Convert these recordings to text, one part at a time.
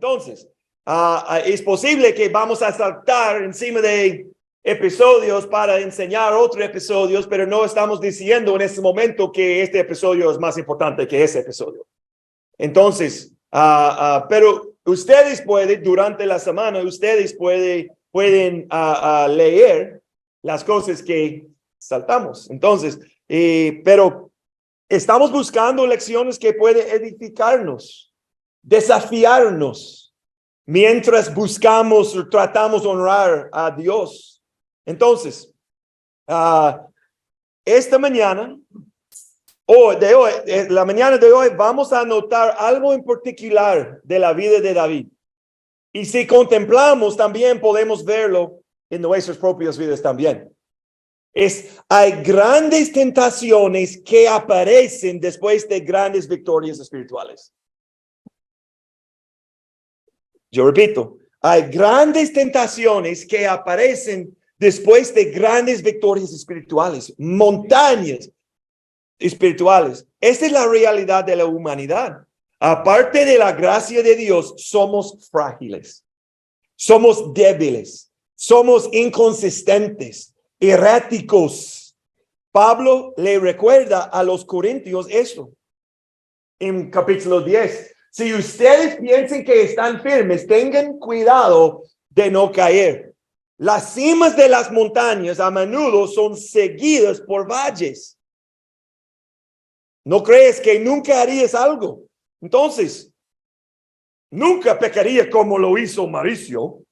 Entonces, es posible que vamos a saltar encima de episodios para enseñar otros episodios, pero no estamos diciendo en este momento que este episodio es más importante que ese episodio. Entonces, pero ustedes pueden, durante la semana, ustedes pueden leer las cosas que saltamos. Entonces, pero estamos buscando lecciones que pueden edificarnos, desafiarnos, mientras buscamos o tratamos de honrar a Dios. Entonces, esta mañana, la mañana de hoy, vamos a notar algo en particular de la vida de David. Y si contemplamos, también podemos verlo en nuestras propias vidas también. Hay grandes tentaciones que aparecen después de grandes victorias espirituales. Yo repito, hay grandes tentaciones que aparecen después de grandes victorias espirituales, montañas espirituales. Esta es la realidad de la humanidad. Aparte de la gracia de Dios, somos frágiles, somos débiles, somos inconsistentes, erráticos. Pablo le recuerda a los corintios esto en capítulo 10. Si ustedes piensan que están firmes, tengan cuidado de no caer. Las cimas de las montañas a menudo son seguidas por valles. ¿No crees que nunca harías algo? Entonces, nunca pecaría como lo hizo Mauricio.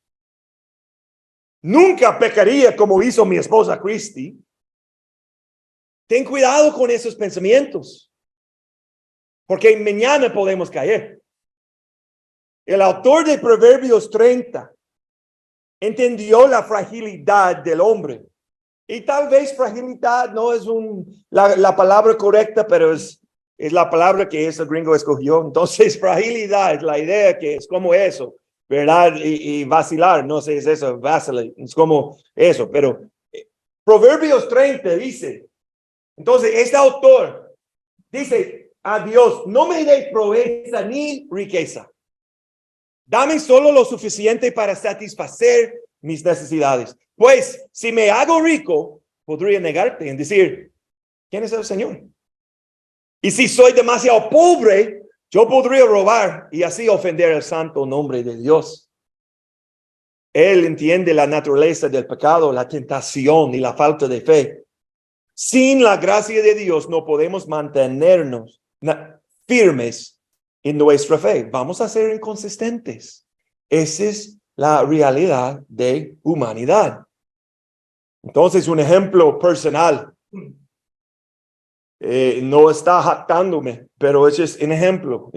Nunca pecaría como hizo mi esposa Christy. Ten cuidado con esos pensamientos, porque mañana podemos caer. El autor de Proverbios 30 entendió la fragilidad del hombre. Y tal vez fragilidad no es la palabra correcta, pero es la palabra que ese gringo escogió. Entonces, fragilidad es la idea que es como eso, ¿verdad? Y vacilar, no sé, es eso, vacilar, es como eso. Pero Proverbios 30 dice, entonces, este autor dice a Dios, no me des proeza ni riqueza. Dame solo lo suficiente para satisfacer mis necesidades. Pues, si me hago rico, podría negarte en decir, ¿quién es el Señor? Y si soy demasiado pobre, yo podría robar y así ofender el santo nombre de Dios. Él entiende la naturaleza del pecado, la tentación y la falta de fe. Sin la gracia de Dios no podemos mantenernos firmes en nuestra fe. Vamos a ser inconsistentes. Esa es la realidad de humanidad. Entonces, un ejemplo personal. No está jactándome, pero ese es un ejemplo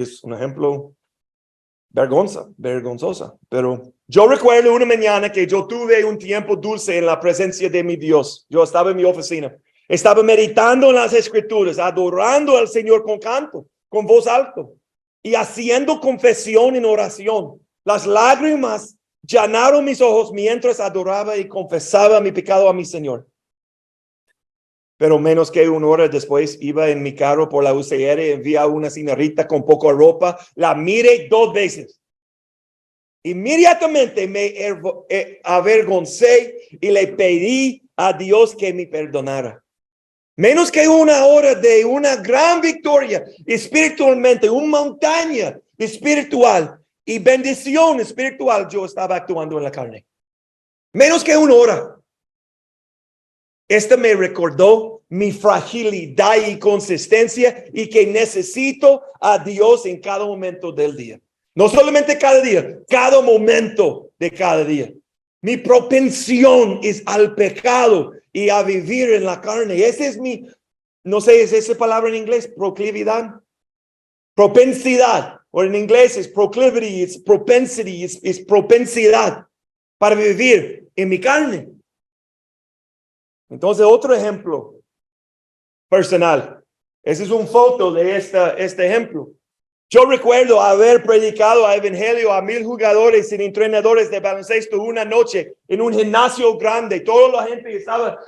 vergonzosa. Pero yo recuerdo una mañana que yo tuve un tiempo dulce en la presencia de mi Dios. Yo estaba en mi oficina. Estaba meditando en las escrituras, adorando al Señor con canto, con voz alta y haciendo confesión en oración. Las lágrimas llenaron mis ojos mientras adoraba y confesaba mi pecado a mi Señor. Pero menos que una hora después iba en mi carro por la UCR y vi a una señorita con poca ropa. La miré 2 veces. Inmediatamente me avergoncé y le pedí a Dios que me perdonara. Menos que una hora de una gran victoria espiritualmente, una montaña espiritual y bendición espiritual, yo estaba actuando en la carne. Menos que una hora. Esto me recordó mi fragilidad y consistencia y que necesito a Dios en cada momento del día. No solamente cada día, cada momento de cada día. Mi propensión es al pecado y a vivir en la carne. Ese es no sé, ¿es esa palabra en inglés? Proclividad. Propensidad. O en inglés es proclivity, es propensity, es propensidad para vivir en mi carne. Entonces, otro ejemplo personal. Esa es una foto de este ejemplo. Yo recuerdo haber predicado el evangelio a 1,000 jugadores y entrenadores de baloncesto una noche en un gimnasio grande. Toda la gente estaba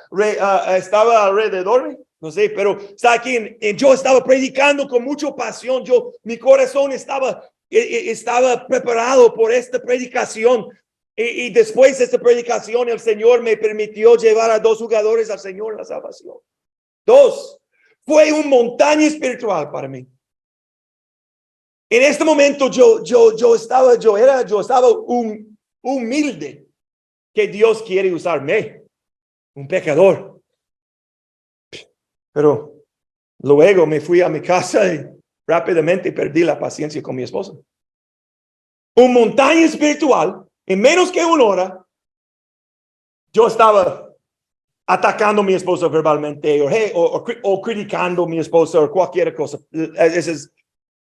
alrededor, no sé, pero está aquí. Yo estaba predicando con mucha pasión. Mi corazón estaba estaba preparado por esta predicación. Y después de esta predicación, el Señor me permitió llevar a 2 jugadores al Señor en la salvación. 2. Fue un montaña espiritual para mí. En este momento yo estaba humilde que Dios quiere usarme, un pecador. Pero luego me fui a mi casa y rápidamente perdí la paciencia con mi esposa. Un montaña espiritual, en menos que 1 hora, yo estaba atacando a mi esposa verbalmente o criticando a mi esposa o cualquier cosa.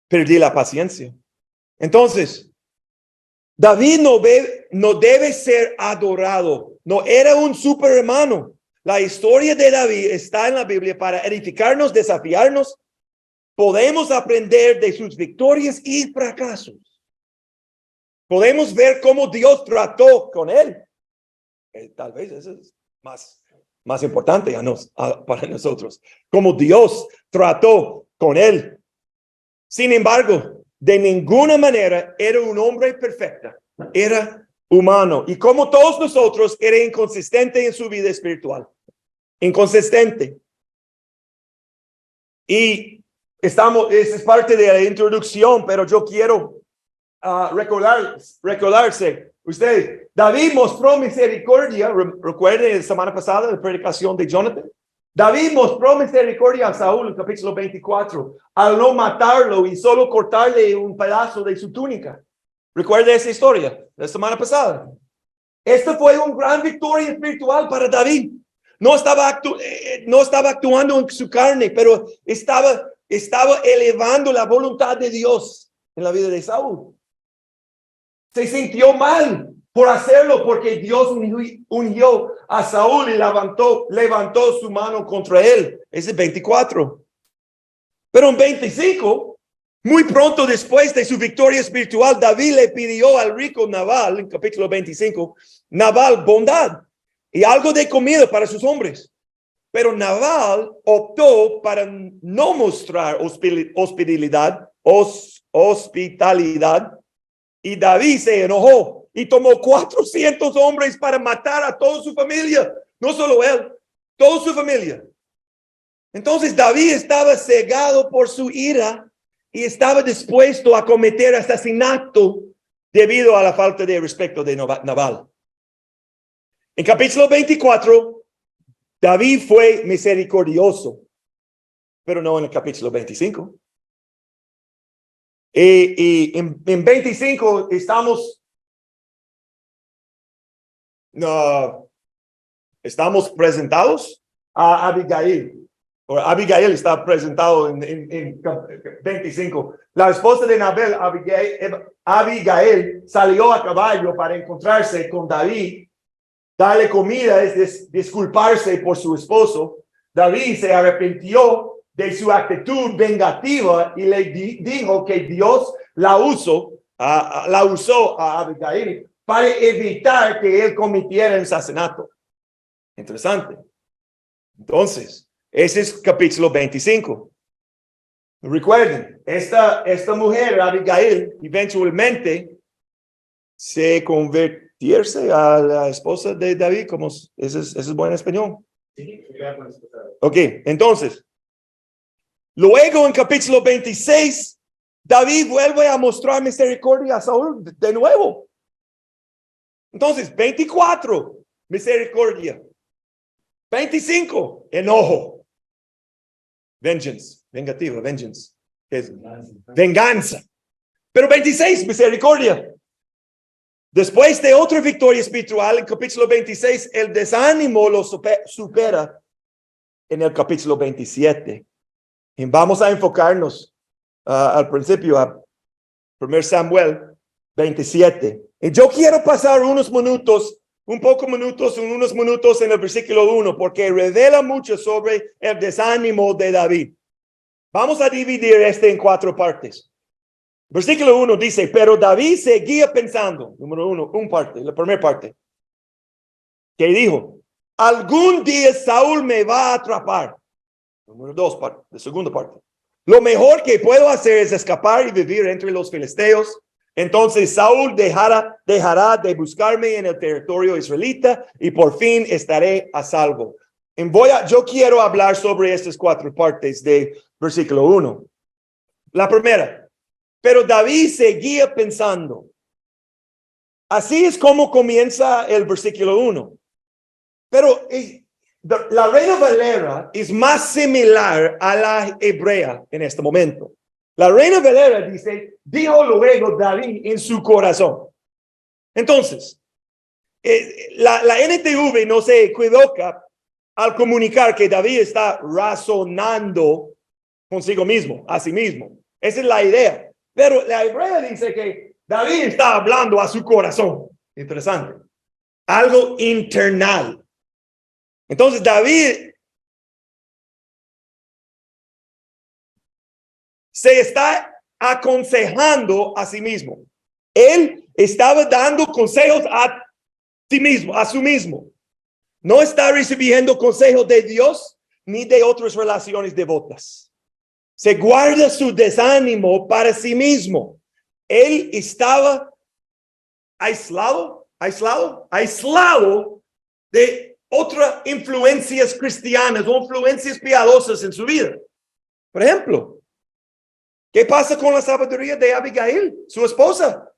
Perdí la paciencia. Entonces, David no debe ser adorado. No era un super hermano. La historia de David está en la Biblia para edificarnos, desafiarnos. Podemos aprender de sus victorias y fracasos. Podemos ver cómo Dios trató con él. Tal vez eso es más importante para nosotros. Cómo Dios trató con él. Sin embargo, de ninguna manera era un hombre perfecto. Era humano. Y como todos nosotros, era inconsistente en su vida espiritual. Inconsistente. Y esa es parte de la introducción, pero yo quiero recordarse. David mostró misericordia. Recuerden la semana pasada la predicación de Jonathan. David mostró misericordia a Saúl en capítulo 24 al no matarlo y solo cortarle un pedazo de su túnica. Recuerda esa historia la semana pasada. Esta fue una gran victoria espiritual para David. No estaba actuando en su carne, pero estaba elevando la voluntad de Dios en la vida de Saúl. Se sintió mal por hacerlo porque Dios ungió a Saúl y levantó su mano contra él. Ese es 24. Pero en 25, muy pronto después de su victoria espiritual, David le pidió al rico Nabal, en capítulo 25, Nabal bondad y algo de comida para sus hombres. Pero Nabal optó para no mostrar hospitalidad, y David se enojó y tomó 400 hombres para matar a toda su familia. No solo él, toda su familia. Entonces David estaba cegado por su ira y estaba dispuesto a cometer asesinato debido a la falta de respeto de Nabal. En capítulo 24, David fue misericordioso, pero no en el capítulo 25. Y en 25 estamos presentados a Abigail. Abigail está presentado en 25. La esposa de Nabal, Abigail, salió a caballo para encontrarse con David. Darle comida es disculparse por su esposo. David se arrepintió de su actitud vengativa y le dijo que Dios la usó a Abigail para evitar que él cometiera el asesinato. Interesante. Entonces, ese es capítulo 25. Recuerden, esta mujer, Abigail, eventualmente se convirtió a la esposa de David, como ese es buen español. Ok, entonces, luego en capítulo 26, David vuelve a mostrar misericordia a Saúl de nuevo. Entonces, 24, misericordia. 25, enojo. Vengeance, venganza. Es venganza. Pero 26, misericordia. Después de otra victoria espiritual, en capítulo 26, el desánimo lo supera en el capítulo 27. Y vamos a enfocarnos al principio a 1 Samuel 27. Y yo quiero pasar unos minutos en el versículo 1, porque revela mucho sobre el desánimo de David. Vamos a dividir en 4 partes. Versículo 1 dice, pero David seguía pensando, número 1, la primera parte, que dijo, algún día Saúl me va a atrapar. Número 2, la segunda parte. Lo mejor que puedo hacer es escapar y vivir entre los filisteos. Entonces Saúl dejará de buscarme en el territorio israelita y por fin estaré a salvo. Yo quiero hablar sobre estas 4 partes de versículo 1. La primera, pero David seguía pensando. Así es como comienza el versículo 1. Pero la Reina Valera es más similar a la hebrea en este momento. La Reina Valera dice, dijo luego David en su corazón. Entonces, la NTV no se equivoca al comunicar que David está razonando consigo mismo, a sí mismo. Esa es la idea. Pero la hebrea dice que David está hablando a su corazón. Interesante. Algo internal. Entonces David se está aconsejando a sí mismo. Él estaba dando consejos a sí mismo, a sí mismo. No está recibiendo consejos de Dios ni de otras relaciones devotas. Se guarda su desánimo para sí mismo. Él estaba aislado de otras influencias cristianas o influencias piadosas en su vida. Por ejemplo, ¿qué pasa con la sabiduría de Abigail, su esposa?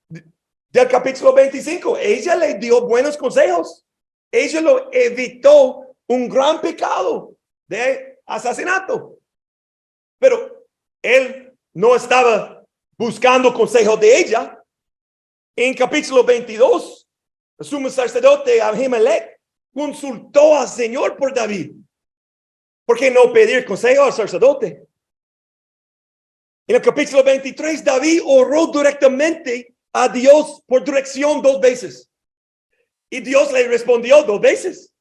Del capítulo 25, ella le dio buenos consejos. Ella lo evitó un gran pecado de asesinato. Pero él no estaba buscando consejos de ella. En capítulo 22, el sumo sacerdote Ahimelech consultó al Señor por David. ¿Por qué no pedir consejo al sacerdote? En el capítulo 23, David oró directamente a Dios por dirección 2 veces. Y Dios le respondió 2 veces.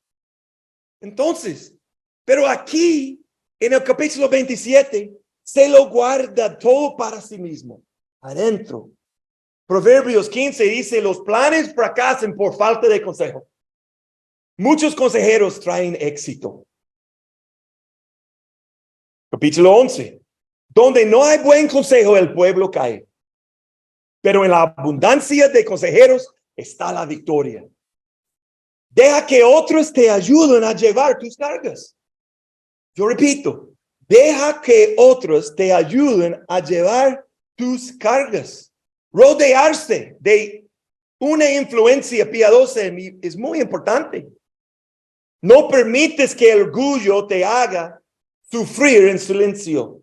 Entonces, pero aquí, en el capítulo 27, se lo guarda todo para sí mismo, adentro. Proverbios 15 dice, los planes fracasan por falta de consejo. Muchos consejeros traen éxito. Capítulo 11. Donde no hay buen consejo, el pueblo cae. Pero en la abundancia de consejeros está la victoria. Deja que otros te ayuden a llevar tus cargas. Yo repito, deja que otros te ayuden a llevar tus cargas. Rodearse de una influencia piadosa es muy importante. No permites que el orgullo te haga sufrir en silencio.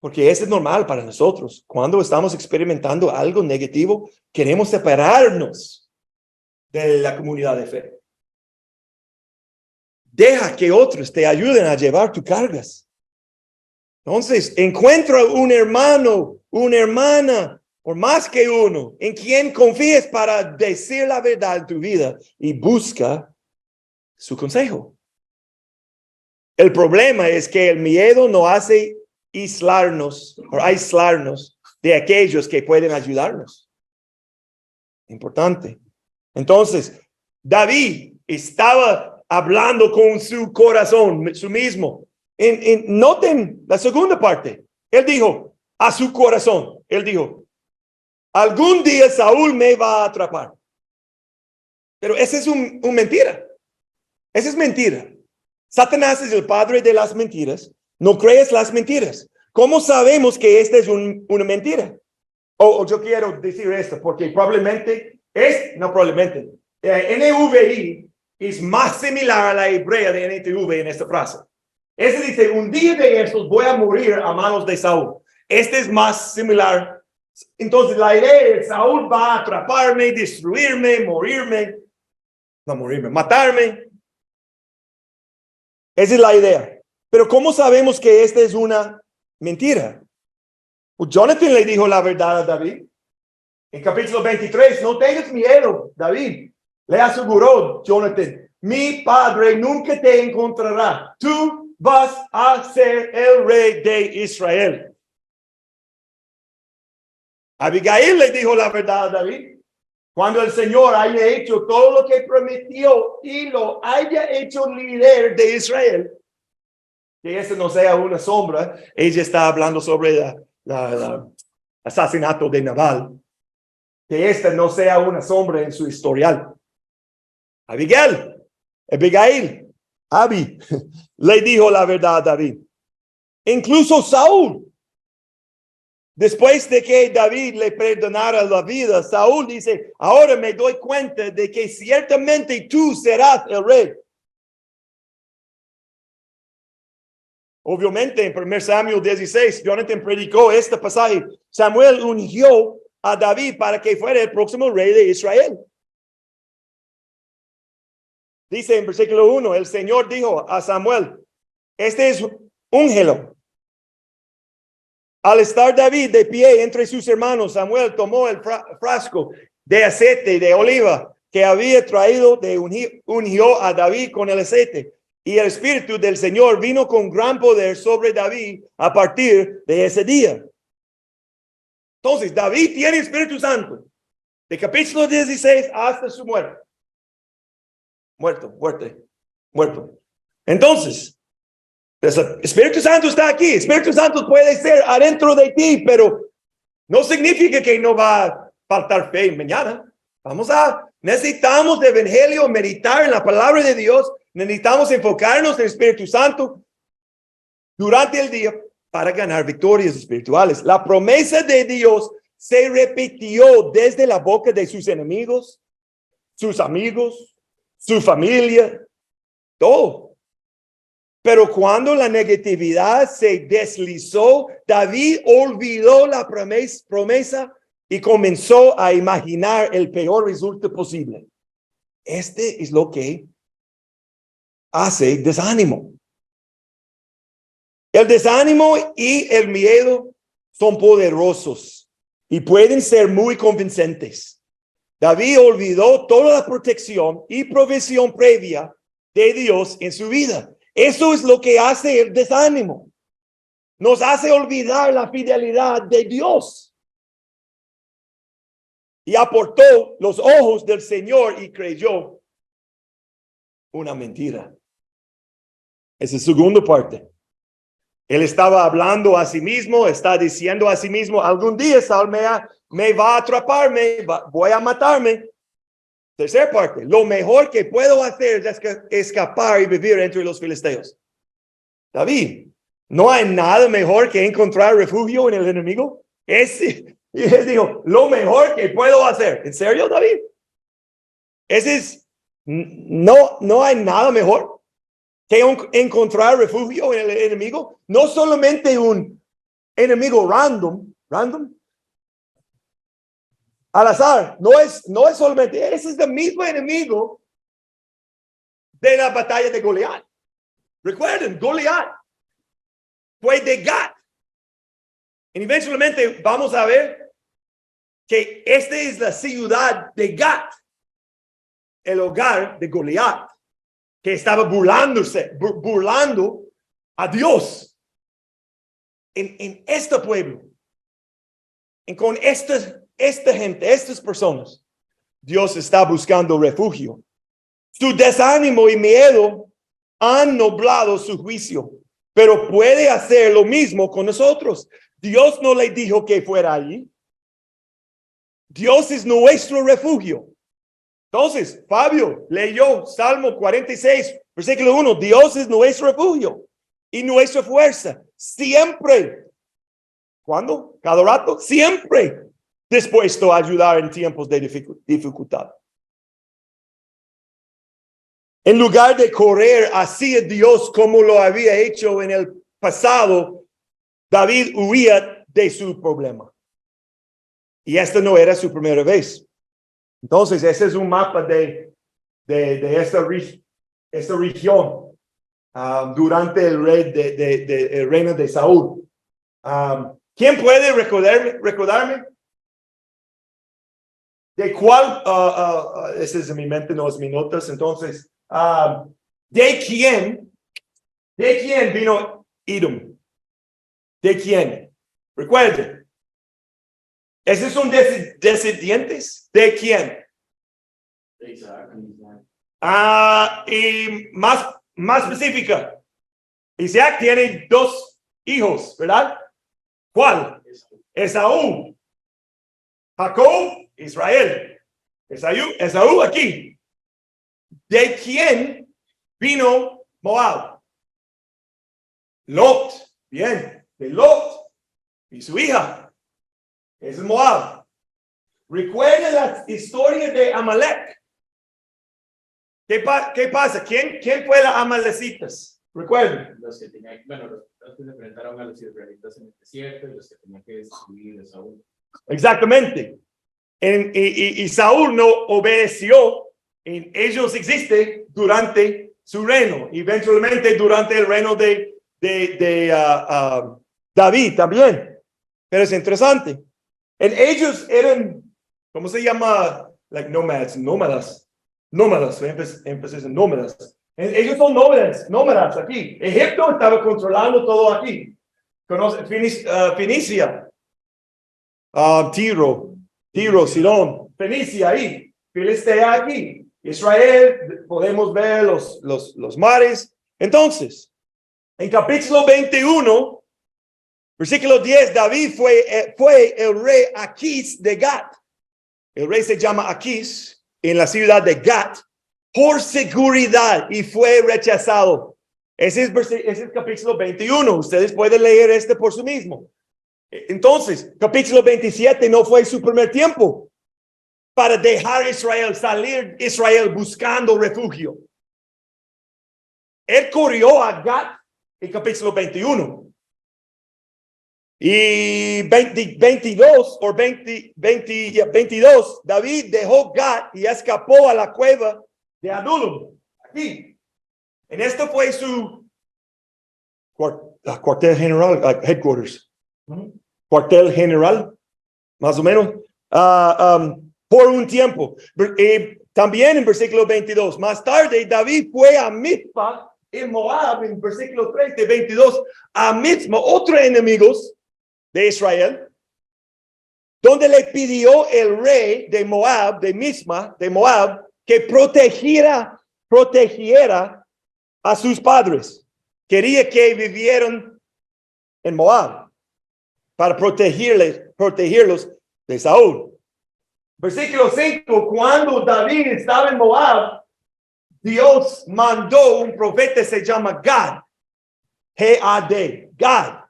Porque eso es normal para nosotros. Cuando estamos experimentando algo negativo, queremos separarnos de la comunidad de fe. Deja que otros te ayuden a llevar tus cargas. Entonces, encuentra un hermano, una hermana, o más que uno, en quien confíes para decir la verdad en tu vida y busca su consejo. El problema es que el miedo nos hace aislarnos de aquellos que pueden ayudarnos. Importante. Entonces, David estaba hablando con su corazón, su mismo. Noten la segunda parte. Él dijo, a su corazón. Él dijo, algún día Saúl me va a atrapar. Pero esa es un mentira. Esa es mentira. Satanás es el padre de las mentiras. No crees las mentiras. ¿Cómo sabemos que esta es una mentira? Yo quiero decir esto porque NVI es más similar a la hebrea de NTV en esta frase. Ese dice, un día de estos voy a morir a manos de Saúl. Este es más similar. Entonces la idea es, Saúl va a atraparme, destruirme, matarme. Esa es la idea. Pero ¿cómo sabemos que esta es una mentira? Pues Jonathan le dijo la verdad a David. En capítulo 23, no tengas miedo, David. Le aseguró Jonathan, mi padre nunca te encontrará. Tú vas a ser el rey de Israel. Abigail le dijo la verdad a David. Cuando el Señor haya hecho todo lo que prometió y lo haya hecho líder de Israel, que esta no sea una sombra. Ella está hablando sobre la asesinato de Nabal. Que esta no sea una sombra en su historial. Abigail, Abi, le dijo la verdad a David. Incluso Saúl, después de que David le perdonara la vida, Saúl dice, ahora me doy cuenta de que ciertamente tú serás el rey. Obviamente en 1 Samuel 16, Jonathan predicó este pasaje. Samuel ungió a David para que fuera el próximo rey de Israel. Dice en versículo 1, el Señor dijo a Samuel, este es úngelo. Al estar David de pie entre sus hermanos, Samuel tomó el frasco de aceite de oliva que había traído ungió a David con el aceite. Y el Espíritu del Señor vino con gran poder sobre David a partir de ese día. Entonces, David tiene Espíritu Santo. De capítulo 16 hasta su muerte. Muerto. Entonces, el Espíritu Santo está aquí. El Espíritu Santo puede ser adentro de ti, pero no significa que no va a faltar fe mañana. Necesitamos de evangelio, meditar en la palabra de Dios. Necesitamos enfocarnos en el Espíritu Santo durante el día para ganar victorias espirituales. La promesa de Dios se repitió desde la boca de sus enemigos, sus amigos, su familia, todo. Pero cuando la negatividad se deslizó, David olvidó la promesa y comenzó a imaginar el peor resultado posible. Este es lo que hace desánimo. El desánimo y el miedo son poderosos y pueden ser muy convincentes. David olvidó toda la protección y provisión previa de Dios en su vida. Eso es lo que hace el desánimo. Nos hace olvidar la fidelidad de Dios. Y aportó los ojos del Señor y creyó una mentira. Esa es la segunda parte. Él estaba hablando a sí mismo, está diciendo a sí mismo, algún día Saúl me va a atraparme, voy a matarme. Tercera parte, lo mejor que puedo hacer es escapar y vivir entre los filisteos. David, ¿no hay nada mejor que encontrar refugio en el enemigo? Y él dijo, lo mejor que puedo hacer. ¿En serio, David? No hay nada mejor que encontrar refugio en el enemigo. No solamente un enemigo random, al azar. No es solamente, ese es el mismo enemigo de la batalla de Goliat. Recuerden, Goliat fue de Gat. Y eventualmente vamos a ver que esta es la ciudad de Gat, el hogar de Goliat, que estaba burlando a Dios en este pueblo, con esta gente, estas personas. Dios está buscando refugio. Su desánimo y miedo han nublado su juicio, pero puede hacer lo mismo con nosotros. Dios no le dijo que fuera allí. Dios es nuestro refugio. Entonces, Fabio leyó Salmo 46, versículo 1. Dios es nuestro refugio y nuestra fuerza. Siempre. ¿Cuándo? Cada rato. Siempre dispuesto a ayudar en tiempos de dificultad. En lugar de correr hacia Dios como lo había hecho en el pasado, David huía de su problema. Y esta no era su primera vez. Entonces, ese es un mapa de esta región durante el reino de Saúl. ¿Quién puede recordarme? ¿De cuál? Ese es en mi mente, no es mis notas. Entonces, ¿de quién vino Edom? ¿De quién? Recuerden. ¿Esos son descendientes? ¿De quién? Y más específica. Isaac tiene dos hijos, ¿verdad? ¿Cuál? Esaú. Jacob, Israel. Esaú aquí. ¿De quién vino Moab? Lot. Bien, de Lot y su hija. Es Moab. Recuerda la historia de Amalek. ¿Qué pasa? ¿Quién fue la amalecitas? Recuerden. Los que tenían, bueno, los que se enfrentaron a los israelitas en el desierto y los que tenían que destruir a Saúl. Exactamente. Y Saúl no obedeció. Ellos existen durante su reino, eventualmente durante el reino de David también. Pero es interesante. Ellos eran, ¿cómo se llama? Like nómadas. Empecé en nómadas. Ellos son nómadas aquí. Egipto estaba controlando todo aquí. Conoce Fenicia, Tiro, Sidón, Fenicia ahí, Filistea aquí, Israel, podemos ver los mares. Entonces, en capítulo 21, versículo 10, David fue el rey Aquís de Gat. El rey se llama Aquís en la ciudad de Gat por seguridad y fue rechazado. Ese es el capítulo 21. Ustedes pueden leer por sí mismo. Entonces, capítulo 27 no fue su primer tiempo para dejar Israel, salir Israel buscando refugio. Él corrió a Gat en capítulo 21. Y 22, David dejó Gat y escapó a la cueva de Adullam. Aquí. En esto fue su cuartel general, headquarters. Cuartel general, más o menos, por un tiempo. También en versículo 22, más tarde David fue a Mizpa en Moab, en versículo 3 de 22, a Mizpa, otros enemigos de Israel, donde le pidió el rey de Moab, de Mizpa, de Moab, que protegiera a sus padres. Quería que vivieran en Moab para protegerlos de Saúl. Versículo 5, cuando David estaba en Moab, Dios mandó un profeta, se llama Gad, G-A-D, Gad.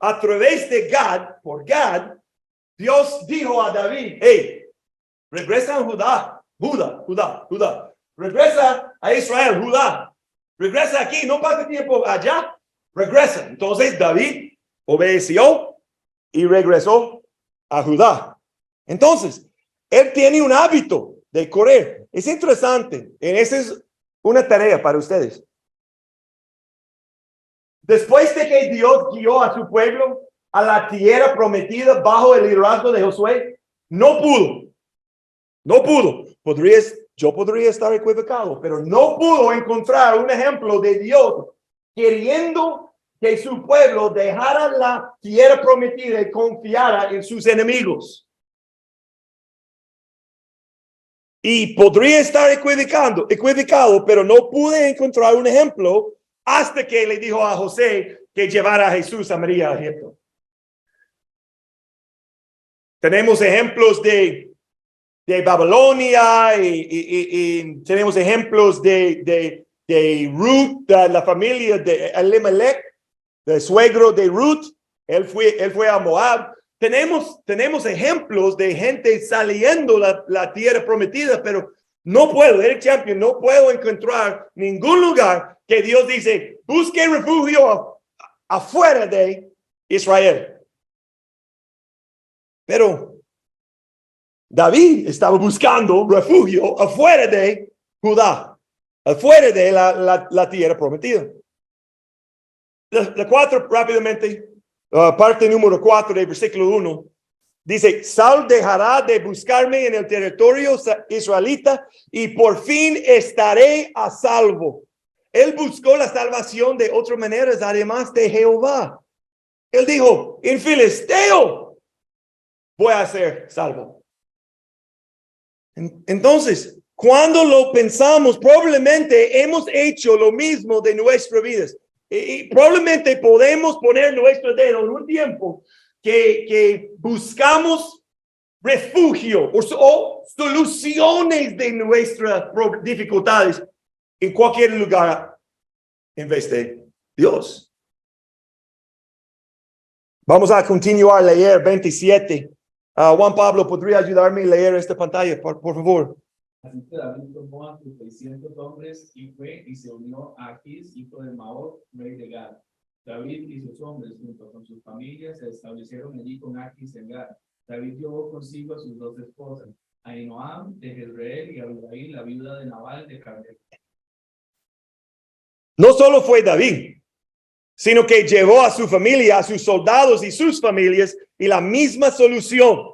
A través de Gad, por Gad, Dios dijo a David, hey, regresa a Judá. Regresa a Israel, Judá. Regresa aquí, no pasa tiempo allá. Regresa. Entonces David obedeció y regresó a Judá. Entonces, él tiene un hábito de correr. Es interesante. Esa es una tarea para ustedes. Después de que Dios guió a su pueblo a la tierra prometida bajo el liderazgo de Josué, no pudo. Yo podría estar equivocado, pero no pudo encontrar un ejemplo de Dios queriendo que su pueblo dejara la tierra prometida y confiara en sus enemigos. Y podría estar equivocado, pero no pude encontrar un ejemplo hasta que le dijo a José que llevara a Jesús a María a Egipto. Tenemos ejemplos de Babilonia y tenemos ejemplos de Ruth, de la familia de Elimelech, del suegro de Ruth. Él fue a Moab. Tenemos ejemplos de gente saliendo la tierra prometida, pero no puedo encontrar ningún lugar que Dios dice, busque refugio afuera de Israel. Pero David estaba buscando refugio afuera de Judá, afuera de la tierra prometida. La 4 rápidamente, parte número 4 del versículo 1. Dice, Saúl dejará de buscarme en el territorio israelita y por fin estaré a salvo. Él buscó la salvación de otras maneras, además de Jehová. Él dijo, en Filisteo voy a ser salvo. Entonces, cuando lo pensamos, probablemente hemos hecho lo mismo de nuestras vidas. Y probablemente podemos poner nuestro dedo en un tiempo que buscamos refugio o soluciones de nuestras dificultades en cualquier lugar en vez de Dios. Vamos a continuar a leer 27. Juan Pablo, ¿podría ayudarme a leer esta pantalla, por favor? Así que David tomó a sus 600 hombres y fue y se unió a Aquis, hijo de Maoc, rey de Gad. David y sus hombres, junto con sus familias, se establecieron allí con Aquis en Gad. David llevó consigo a sus dos esposas, a Ahinoam de Jezreel y a Abigail, la viuda de Nabal de Carmel. No solo fue David, sino que llevó a su familia, a sus soldados y sus familias, y la misma solución.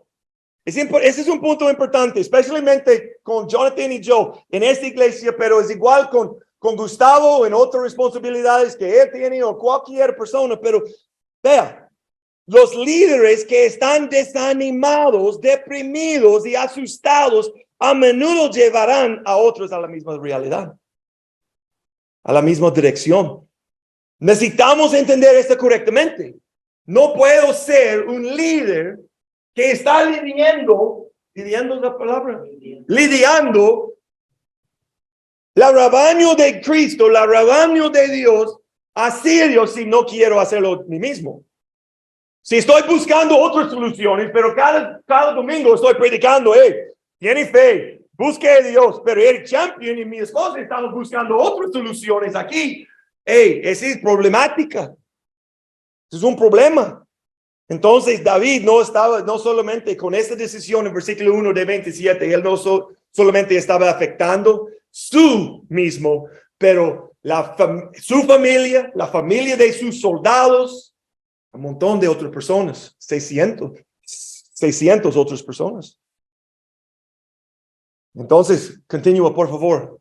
Ese es un punto importante, especialmente con Jonathan y yo en esta iglesia, pero es igual con Gustavo en otras responsabilidades que él tiene o cualquier persona. Pero vea, los líderes que están desanimados, deprimidos y asustados, a menudo llevarán a otros a la misma realidad, a la misma dirección. Necesitamos entender esto correctamente. No puedo ser un líder que está lidiando la palabra, lidiando la rebaño de Cristo, la rebaño de Dios, así si no quiero hacerlo mí mismo. Si estoy buscando otras soluciones, pero cada domingo estoy predicando, tiene fe, busque a Dios, pero el champion y mi esposa estamos buscando otras soluciones aquí. Esa es problemática. Es un problema. Entonces David no estaba no solamente con esta decisión en versículo 1 de 27, él no solamente estaba afectando su mismo, pero su familia, la familia de sus soldados, un montón de otras personas, 600 otras personas. Entonces, continúa, por favor.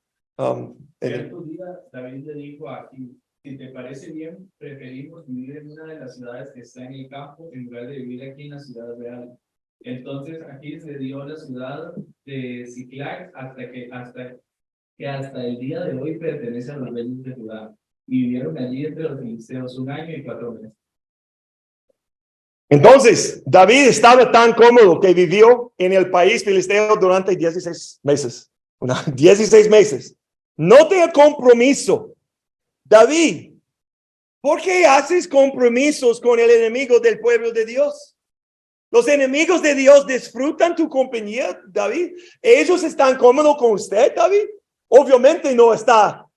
Cierto día, David le dijo a Aquis: si te parece bien, preferimos vivir en una de las ciudades que está en el campo en lugar de vivir aquí en la ciudad real. Entonces Aquis le dio la ciudad de Ziklag hasta el día de hoy pertenece a los reyes de Judá. Y vivieron allí entre los filisteos 1 año y 4 meses. Entonces, David estaba tan cómodo que vivió en el país filisteo durante 16 meses. 16 meses. Note el compromiso. David, ¿por qué haces compromisos con el enemigo del pueblo de Dios? Los enemigos de Dios disfrutan tu compañía, David. Ellos están cómodos con usted, David. Obviamente no está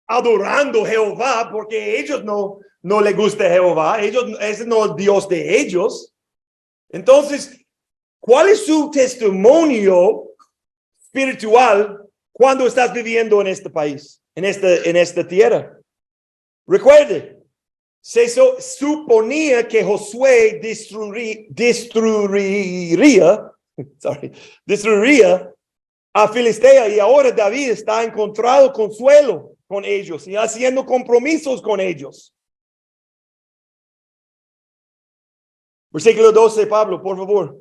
adorando a Jehová porque ellos no le gusta a Jehová. Ese no es el Dios de ellos. Entonces, ¿cuál es su testimonio espiritual cuando estás viviendo en este país, en esta tierra? Recuerde, se suponía que Josué destruiría a Filistea, y ahora David está encontrado consuelo con ellos y haciendo compromisos con ellos. Versículo 12, Pablo, por favor.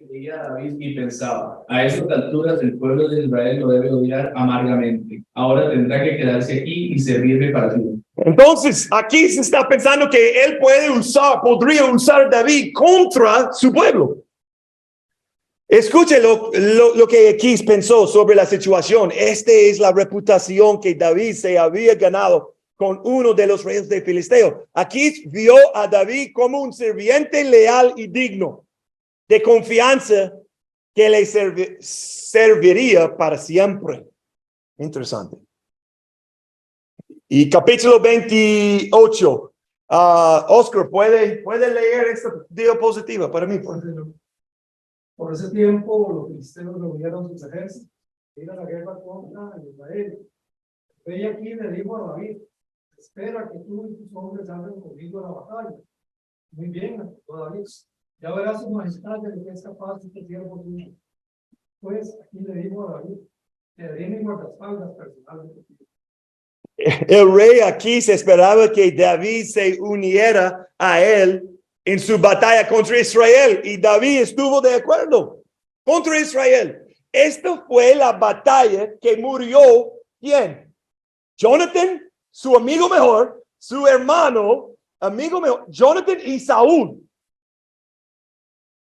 Leía David y pensaba: a estas alturas el pueblo de Israel lo debe odiar amargamente. Ahora tendrá que quedarse aquí y servirme para ti. Entonces, aquí se está pensando que él podría usar David contra su pueblo. Escuche lo que Aquis pensó sobre la situación. Esta es la reputación que David se había ganado con uno de los reyes de Filisteo. Aquis vio a David como un sirviente leal y digno, de confianza, que le serviría para siempre. Interesante. Y capítulo 28. Oscar, ¿puede leer esta diapositiva para mí? Por ese tiempo, los filisteos reunieron sus ejércitos e iban a la guerra contra Israel. El rey Aquis le dijo a David: espera que tú y tus hombres salgan conmigo a la batalla. Muy bien, David. Ya verás su majestad de lo que es capaz este siervo tuyo. Pues aquí le dijo a David: te daré mi guardaespaldas personal de ti. El rey Aquis esperaba que David se uniera a él en su batalla contra Israel, y David estuvo de acuerdo contra Israel. esta fue la batalla que murió, ¿quién? Jonathan, su amigo mejor, su hermano, amigo mejor, Jonathan y Saúl.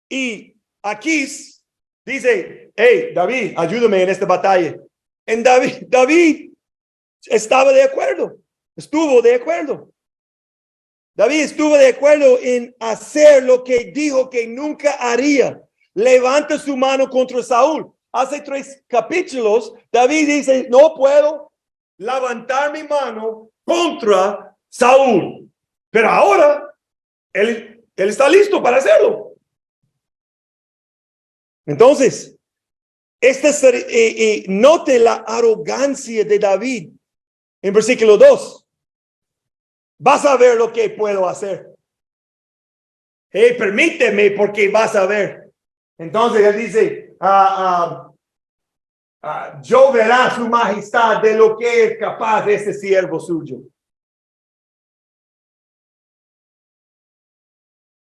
Y Aquís dice, hey, David, ayúdame en esta batalla. En David estaba de acuerdo, estuvo de acuerdo. David estuvo de acuerdo en hacer lo que dijo que nunca haría. Levanta su mano contra Saúl. Hace 3 capítulos, David dice, no puedo levantar mi mano contra Saúl. Pero ahora, él está listo para hacerlo. Entonces, note la arrogancia de David en versículo 2. Vas a ver lo que puedo hacer. Hey, permíteme porque vas a ver. Entonces él dice, yo verá su majestad de lo que es capaz este siervo suyo.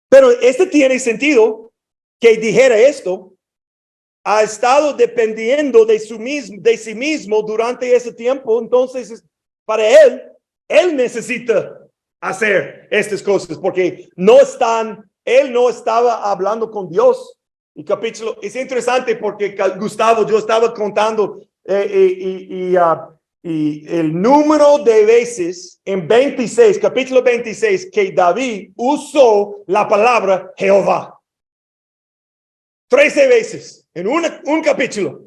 Pero tiene sentido que dijera esto. Ha estado dependiendo de sí mismo durante ese tiempo. Entonces, para él necesita hacer estas cosas porque él no estaba hablando con Dios. Y capítulo, es interesante porque Gustavo, yo estaba contando y el número de veces en 26, capítulo 26, que David usó la palabra Jehová. 13 veces en un capítulo.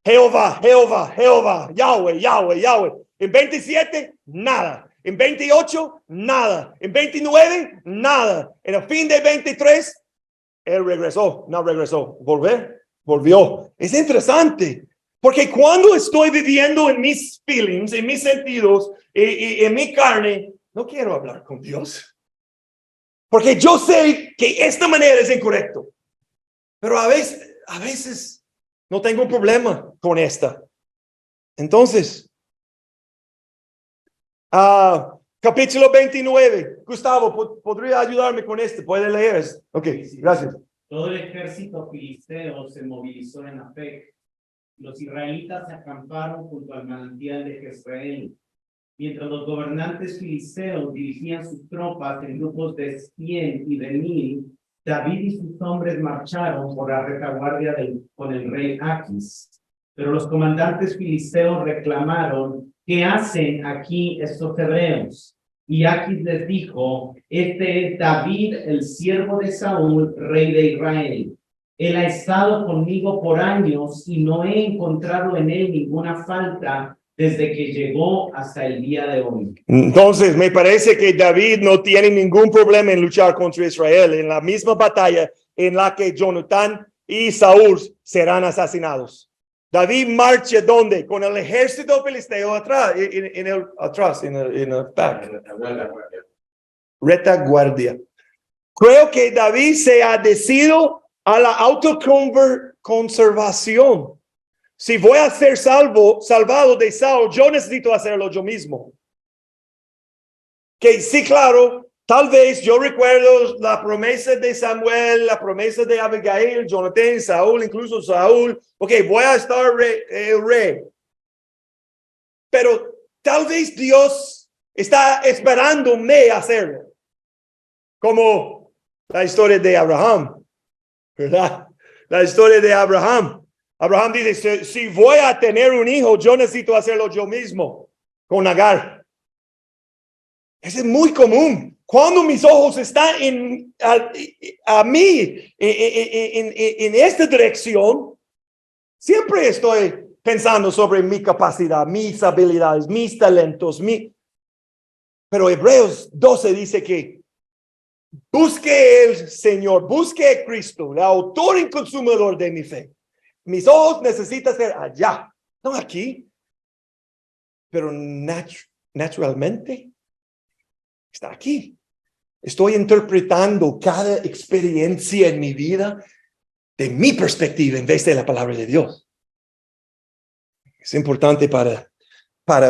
Jehová, Jehová, Jehová, Yahweh, Yahweh, Yahweh. En 27, nada. En 28, nada. En 29, nada. En el fin de 23, él regresó. Volvió. Es interesante. Porque cuando estoy viviendo en mis feelings, en mis sentidos, y en mi carne, no quiero hablar con Dios. Porque yo sé que esta manera es incorrecto. Pero a veces no tengo un problema con esta. Entonces, capítulo 29. Gustavo, ¿podría ayudarme con este? ¿Puede leer? Ok, gracias. Todo el ejército filisteo se movilizó en Afec. Los israelitas se acamparon junto al manantial de Jezreel. Mientras los gobernantes filisteos dirigían sus tropas en grupos de 100 y de 1000, David y sus hombres marcharon por la retaguardia con el rey Aquis. Pero los comandantes filisteos reclamaron, ¿qué hacen aquí estos hebreos? Y Aquis les dijo, este es David, el siervo de Saúl, rey de Israel. Él ha estado conmigo por años y no he encontrado en él ninguna falta desde que llegó hasta el día de hoy. Entonces, me parece que David no tiene ningún problema en luchar contra Israel en la misma batalla en la que Jonatán y Saúl serán asesinados. David marcha ¿dónde? Con el ejército filisteo atrás, en el back. Retaguardia. Creo que David se ha decidido a la autoconservación. Si voy a ser salvado de Saúl, yo necesito hacerlo yo mismo. Que sí, claro, tal vez yo recuerdo la promesa de Samuel, la promesa de Abigail, Jonathan, Saúl, incluso Saúl. Ok, voy a estar rey. Pero tal vez Dios está esperándome hacerlo. Como la historia de Abraham, ¿verdad? La historia de Abraham. Abraham dice, si voy a tener un hijo, yo necesito hacerlo yo mismo con Agar. Eso es muy común. Cuando mis ojos están a mí, en esta dirección, siempre estoy pensando sobre mi capacidad, mis habilidades, mis talentos. Pero Hebreos 12 dice que busque el Señor, busque a Cristo, el autor y consumador de mi fe. Mis ojos necesitan ser allá, no aquí. Pero naturalmente está aquí. Estoy interpretando cada experiencia en mi vida de mi perspectiva en vez de la palabra de Dios. Es importante para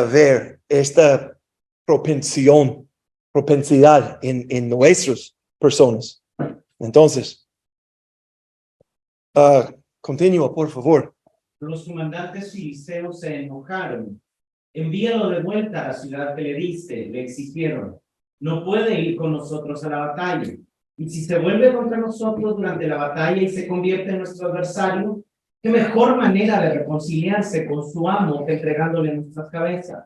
ver esta propensidad en nuestras personas. Entonces, continúa, por favor. Los comandantes filisteos se enojaron. Envíalo de vuelta a la ciudad que le diste, le exigieron. No puede ir con nosotros a la batalla. Y si se vuelve contra nosotros durante la batalla y se convierte en nuestro adversario, qué mejor manera de reconciliarse con su amo que entregándole nuestras cabezas.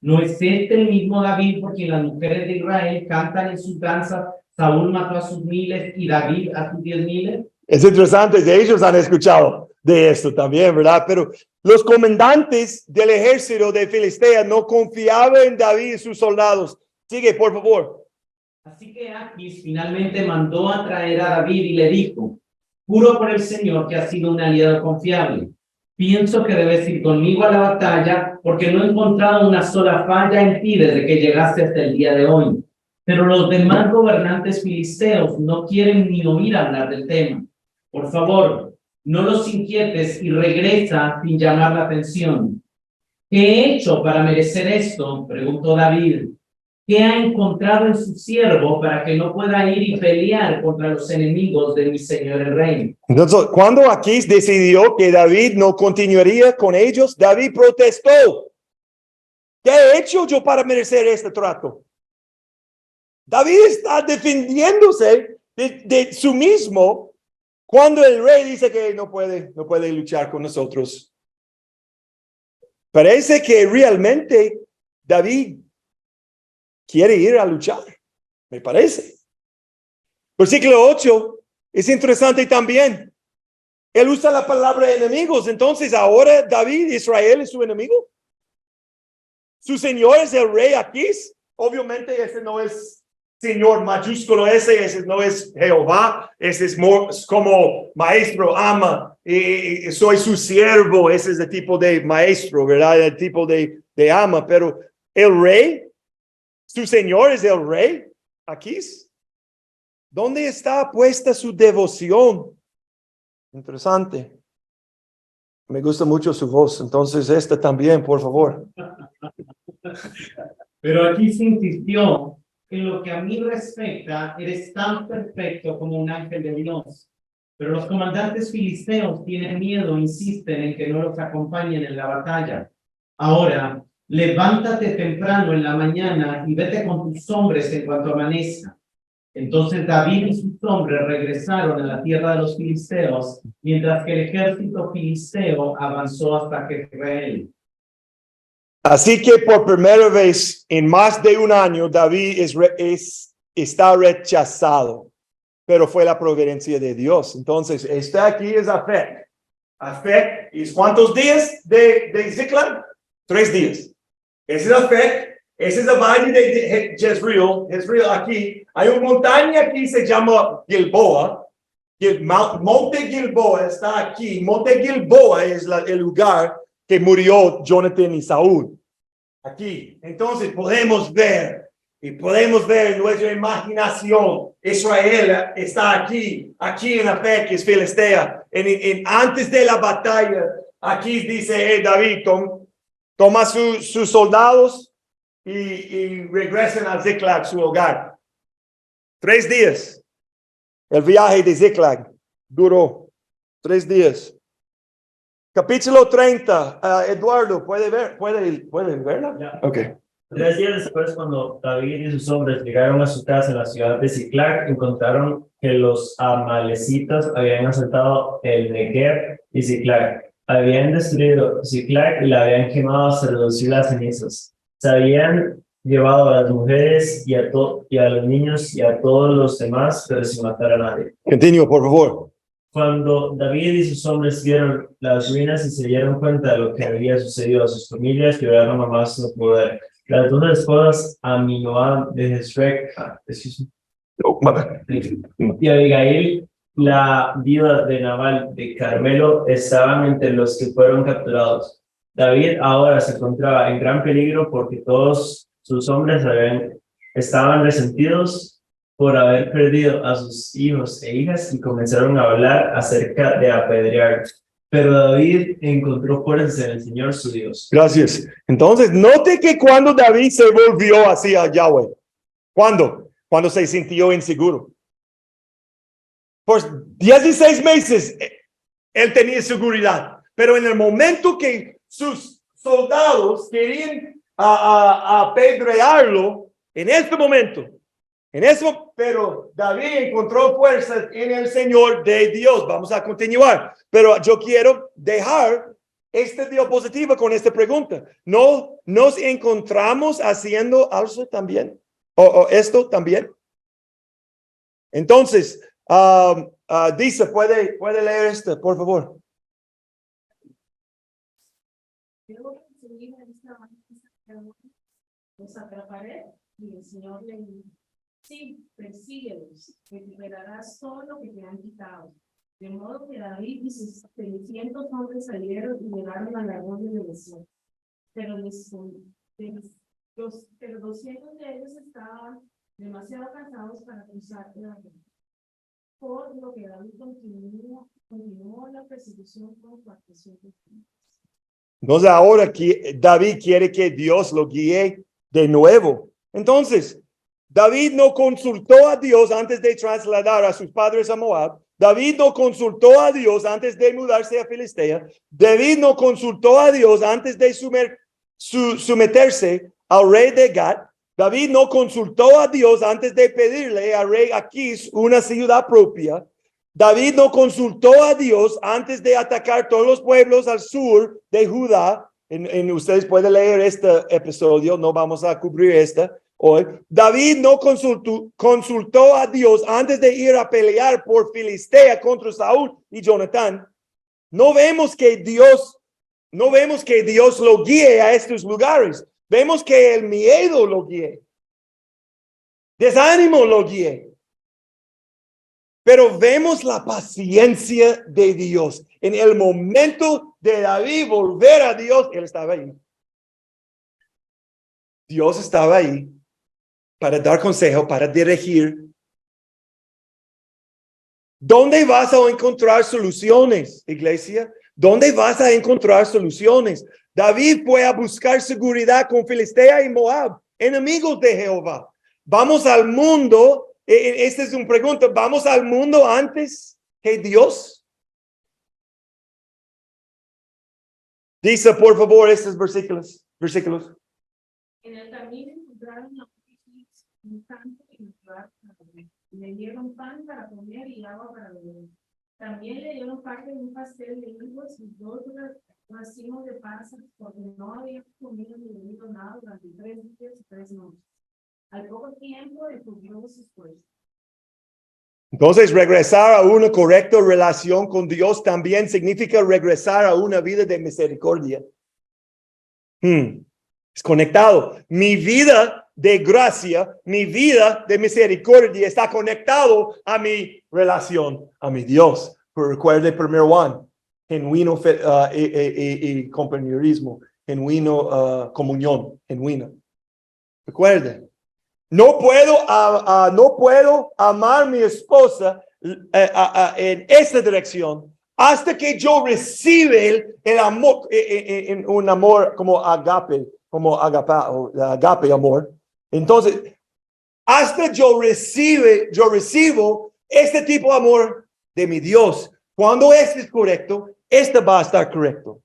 ¿No es este el mismo David por quien las mujeres de Israel cantan en sus danzas? Saúl mató a sus miles y David a sus 10,000. Es interesante, ellos han escuchado de esto también, ¿verdad? Pero los comandantes del ejército de Filistea no confiaban en David y sus soldados. Sigue, por favor. Así que Aquis finalmente mandó a traer a David y le dijo: juro por el Señor que has sido un aliado confiable. Pienso que debes ir conmigo a la batalla porque no he encontrado una sola falla en ti desde que llegaste hasta el día de hoy. Pero los demás gobernantes filisteos no quieren ni oír hablar del tema. Por favor, no los inquietes y regresa sin llamar la atención. ¿Qué he hecho para merecer esto?, preguntó David. ¿Qué ha encontrado en su siervo para que no pueda ir y pelear contra los enemigos de mi señor el rey? Entonces, cuando Aquis decidió que David no continuaría con ellos, David protestó. ¿Qué he hecho yo para merecer este trato? David está defendiéndose de su mismo cuando el rey dice que no puede luchar con nosotros. Parece que realmente David quiere ir a luchar, me parece. Versículo 8 es interesante también. Él usa la palabra enemigos. Entonces, ahora David, Israel, es su enemigo. Su señor es el rey Aquis. Obviamente, ese no es señor mayúsculo, ese no es Jehová. Ese es como maestro, ama. Y soy su siervo. Ese es el tipo de maestro, ¿verdad? El tipo de ama. Pero el rey, su señor es el rey Aquis. ¿Dónde está puesta su devoción? Interesante. Me gusta mucho su voz. Entonces, esta también, por favor. Pero aquí se insistió: en lo que a mí respecta, eres tan perfecto como un ángel de Dios. Pero los comandantes filisteos tienen miedo, insisten en que no los acompañen en la batalla. Ahora, levántate temprano en la mañana y vete con tus hombres en cuanto amanezca. Entonces David y sus hombres regresaron a la tierra de los filisteos, mientras que el ejército filisteo avanzó hasta Jezreel. Así que por primera vez en más de un año, David está rechazado, pero fue la providencia de Dios. Entonces, está aquí es Afec. Afec es ¿cuántos días de Ziklag? 3 días. Ese es Afec. Ese es el valle de Jezreel aquí. Hay una montaña aquí, se llama Gilboa. Monte Gilboa está aquí. Monte Gilboa es el lugar que murió Jonathan y Saúl. Aquí. Entonces podemos ver en nuestra imaginación. Israel está aquí en Afec, que es Filistea. Antes de la batalla, aquí dice David, toma sus soldados y regresen a Ziklag, su hogar. 3 días. El viaje de Ziklag duró 3 días. Capítulo 30. Eduardo, ¿puede verla? Ya. Okay. 3 días después, cuando David y sus hombres llegaron a su casa en la ciudad de Ziklag, encontraron que los amalecitas habían asaltado el Negev y Ziklag. Habían destruido Ziklag y la habían quemado hasta reducir las cenizas. Se habían llevado a las mujeres y a los niños y a todos los demás, pero sin matar a nadie. Continúa, por favor. Cuando David y sus hombres vieron las ruinas y se dieron cuenta de lo que había sucedido a sus familias, lloraron a más no poder. Las 2 esposas, Aminoam de Jezreel y Abigail, la viuda de Nabal de Carmelo, estaban entre los que fueron capturados. David ahora se encontraba en gran peligro porque todos sus hombres estaban resentidos por haber perdido a sus hijos e hijas y comenzaron a hablar acerca de apedrear. Pero David encontró fuerzas en el Señor su Dios. Gracias. Entonces, note que cuando David se volvió hacia Yahweh, ¿cuándo? Cuando se sintió inseguro. Por 16 meses, él tenía seguridad. Pero en el momento que sus soldados querían apedrearlo, en este momento, pero David encontró fuerzas en el Señor de Dios. Vamos a continuar, pero yo quiero dejar esta diapositiva con esta pregunta. ¿No nos encontramos haciendo algo también? ¿O esto también? Entonces, dice, puede leer esto, por favor. Los atraparé y el Señor le dijo: sí, persíguelos, recuperarás todo lo que te han quitado. De modo que David y sus 600 hombres salieron y llegaron al arroyo de Besor. Pero 200 de ellos estaban demasiado cansados para cruzar el arroyo. Por lo que David continuó la persecución con 400 hombres. Entonces ahora David quiere que Dios lo guíe de nuevo. Entonces, David no consultó a Dios antes de trasladar a sus padres a Moab. David no consultó a Dios antes de mudarse a Filistea. David no consultó a Dios antes de someterse al rey de Gat. David no consultó a Dios antes de pedirle al rey Aquís una ciudad propia. David no consultó a Dios antes de atacar todos los pueblos al sur de Judá. Ustedes pueden leer este episodio, no vamos a cubrir hoy. David no consultó a Dios antes de ir a pelear por Filistea contra Saúl y Jonatán. No vemos que Dios lo guíe a estos lugares. Vemos que el miedo lo guíe. Desánimo lo guíe. Pero vemos la paciencia de Dios. En el momento de David volver a Dios, él estaba ahí. Dios estaba ahí para dar consejo, para dirigir. ¿Dónde vas a encontrar soluciones, iglesia? ¿Dónde vas a encontrar soluciones? David fue a buscar seguridad con Filistea y Moab, enemigos de Jehová. Vamos al mundo. Esta es una pregunta. ¿Vamos al mundo antes que Dios? Dice, por favor, estos versículos. En el camino encontraron a un campo y un lugar para comer. Le dieron pan para comer y agua para beber. También le dieron parte de un pastel de higos y 2 racimos de pasas, porque no habían comido ni bebido nada durante 3 días y 3 noches. Al poco tiempo descubrió sus fuerzas. Entonces, regresar a una correcta relación con Dios también significa regresar a una vida de misericordia. Es conectado. Mi vida de gracia, mi vida de misericordia está conectado a mi relación, a mi Dios. Recuerde 1 Juan, genuino y compañerismo, genuino comunión, genuina. Recuerde. No puedo amar a mi esposa en esta dirección hasta que yo reciba el amor, un amor como agape amor. Entonces, hasta yo recibo este tipo de amor de mi Dios. Cuando este es correcto, este va a estar correcto.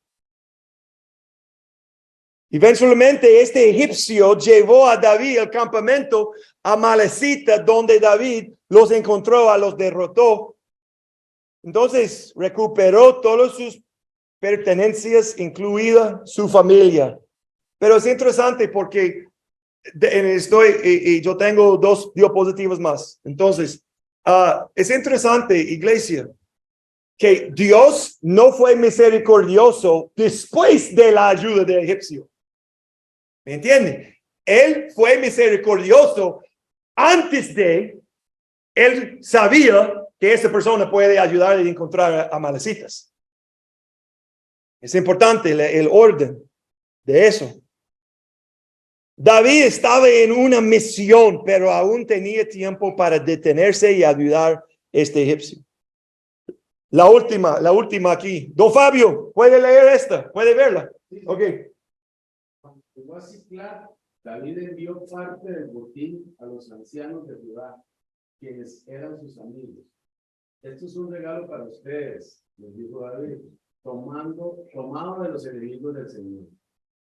Eventualmente, este egipcio llevó a David al campamento amalecita, donde David los encontró, los derrotó. Entonces, recuperó todas sus pertenencias, incluida su familia. Pero es interesante porque yo tengo 2 diapositivas más. Entonces, es interesante, iglesia, que Dios no fue misericordioso después de la ayuda del egipcio. ¿Me entienden? Él fue misericordioso antes de él sabía que esa persona puede ayudarle a encontrar amalecitas. Es importante el orden de eso. David estaba en una misión, pero aún tenía tiempo para detenerse y ayudar a este egipcio. La última aquí. Don Fabio, ¿puede leer esta? ¿Puede verla? Ok. Llegó a Siclag, David envió parte del botín a los ancianos de Judá, quienes eran sus amigos. Esto es un regalo para ustedes, les dijo David. tomado de los enemigos del Señor.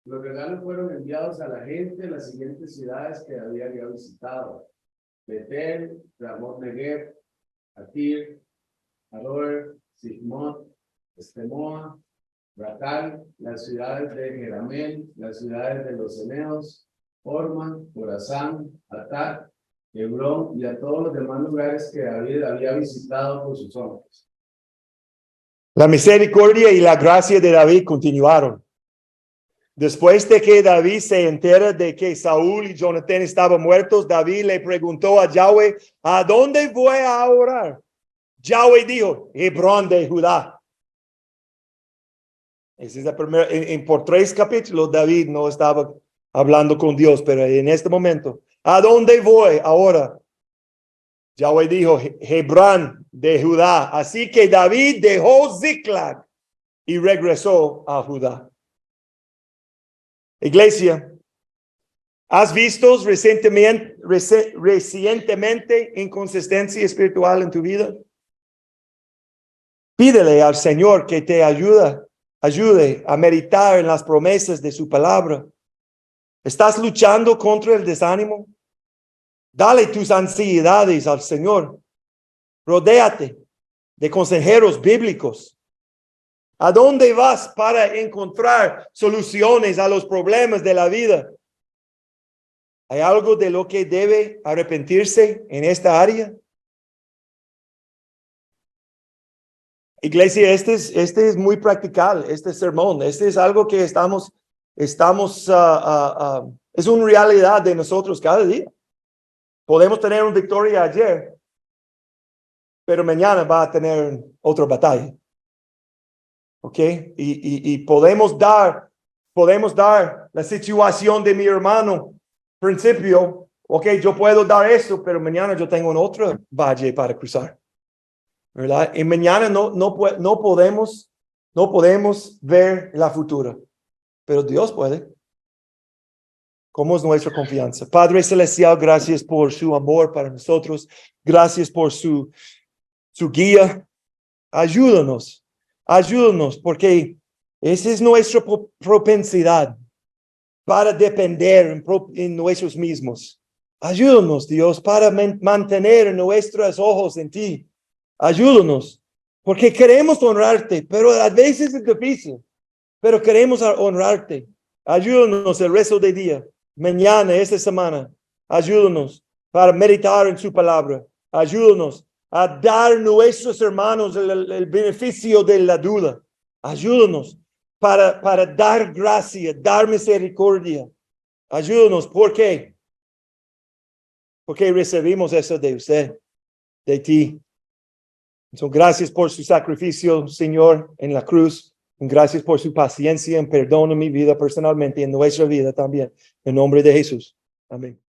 Los regalos fueron enviados a la gente de las siguientes ciudades que David había visitado: Betel, Ramot Negev, Atir, Aroer, Sigmot, Estemoa, Racal, las ciudades de Jeramel, las ciudades de los Eneos, Orman, Corazán, Atac, Hebrón y a todos los demás lugares que David había visitado por sus hombres. La misericordia y la gracia de David continuaron. Después de que David se entera de que Saúl y Jonatán estaban muertos, David le preguntó a Yahweh: ¿a dónde voy a orar? Yahweh dijo: Hebrón de Judá. Ese es el primero. Por 3 capítulos David no estaba hablando con Dios, pero en este momento, ¿a dónde voy ahora? Yahweh dijo: Hebrón de Judá. Así que David dejó Ziklag y regresó a Judá. Iglesia, ¿has visto recientemente inconsistencia espiritual en tu vida? Pídele al Señor que te ayude a meditar en las promesas de su palabra. ¿Estás luchando contra el desánimo? Dale tus ansiedades al Señor. Rodéate de consejeros bíblicos. ¿A dónde vas para encontrar soluciones a los problemas de la vida? ¿Hay algo de lo que debe arrepentirse en esta área? Iglesia, este es muy practical, este sermón. Este es algo que es una realidad de nosotros cada día. Podemos tener una victoria ayer, pero mañana va a tener otra batalla. ¿Ok? Y podemos dar la situación de mi hermano. Principio, ok, yo puedo dar eso, pero mañana yo tengo otra valle para cruzar. ¿Verdad? Y mañana no podemos ver la futura, pero Dios puede. ¿Cómo es nuestra confianza? Padre Celestial, gracias por su amor para nosotros. Gracias por su guía. Ayúdanos, porque esa es nuestra propensidad para depender en nosotros mismos. Ayúdanos, Dios, para mantener nuestros ojos en ti. Ayúdanos, porque queremos honrarte, pero a veces es difícil, pero queremos honrarte. Ayúdanos el resto del día, mañana, esta semana. Ayúdanos para meditar en su palabra. Ayúdanos a dar a nuestros hermanos el beneficio de la duda. Ayúdanos para dar gracia, dar misericordia. Ayúdanos, ¿por qué? Porque recibimos eso de usted, de ti. Entonces, gracias por su sacrificio, Señor, en la cruz. Gracias por su paciencia y perdón en mi vida personalmente y en nuestra vida también. En nombre de Jesús. Amén.